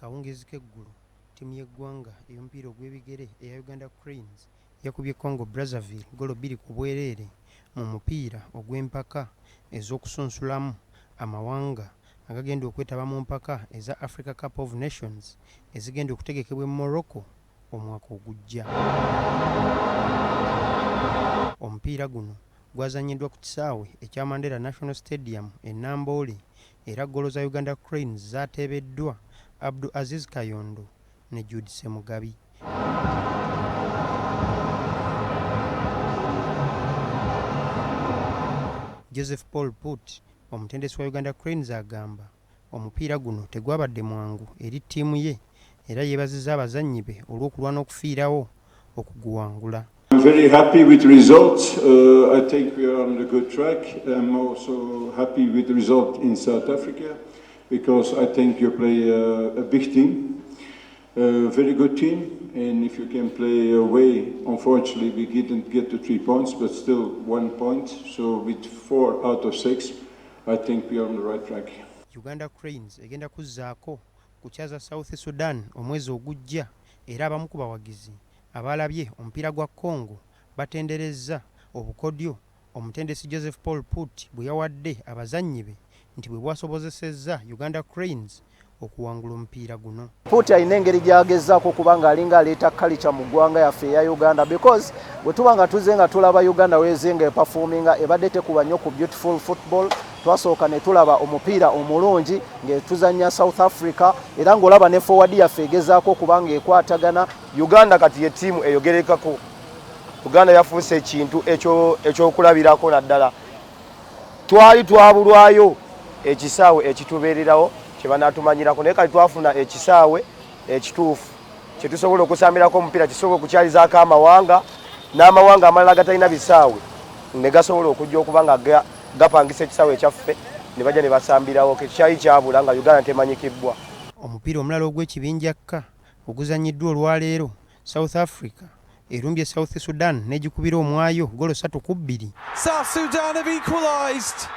Akawungezi k'eggulu ttiimu y'eggwanga ey'omupiira ogw'ebigere eya Uganda Cranes yakubye Congo Brazzaville golo 2 ku bwereere mu mupiira ogw'empaka ez'okusunsulamu amawanga agagenda okwetaba mu mpaka eza Africa Cup of Nations ezigenda okutegekebwa mu Morocco omwaka ogujja. Omupiira guno gwazanyiddwa ku kisaawe ekya Mandela National Stadium e Namboole era golo za Uganda Cranes zaateebeddwa Abdul Aziz Kayondo ne Jude Semugabi. Joseph Paul Put omutendesi wa Uganda Cranes agamba omupiira guno tegwabadde mwangu eri ttiimu ye era yeebazizza abazannyi be olw'okulwana okufiirawo okuguwangula. I'm very happy with the result. I think we are on a good track. I'm also happy with the result in South Africa because I think you play a big team, a very good team, and if you can play away, unfortunately we didn't get the 3 points, but still 1 point. So with 4 out of 6, I think we are on the right track. Uganda Cranes egenda kuzzaako kukyaza South Sudan omwezi ogujja era abamu ku bawagizi abalabye omupiira gwa Congo batenderezza obukodyo omutendesi Joseph Paul Put bwe yawadde abazannyi be nti bwe bwasobozesezza Uganda Cranes okuwangula omupiira guno. Put alina engeri gy'agezaako kubanga alinga aleeta culture mu ggwanga yaffe eya Uganda because bwe tuba nga tuzze nga tulaba Uganda weezinga eperforminga ebadde tekuba nnyo ku beautiful football. Twasooka ne tulaba omupiira omulungi ng'etuzannya South Africa era ng'olaba ne forward yaffe egezaako kubanga ekwatagana. Uganda kati ye ttiimu eyogerekako. Uganda yafuuse ekintu ekyokulabirako naddala. Twali twabulwayo ekisaawe ekitubeererawo kye banaatumanyirako naye kati twafuna ekisaawe ekituufu kye tusobola okusambirako omupiira kisobola okukyalizaako amawanga n'amawanga amalala gatalina bisaawe ne gasobola okujja okuba nga gapangisa ekisaawe ekyaffe ne bajja ne basambirawo kyali kyabula nga Uganda temanyikibbwa. Omupiira omulala ogw'ekibinjakka oguzanyiddwa olwaleero South Africa erumbye South Sudan n'egikubira omwayo golo 3-2. South Sudan have equalised.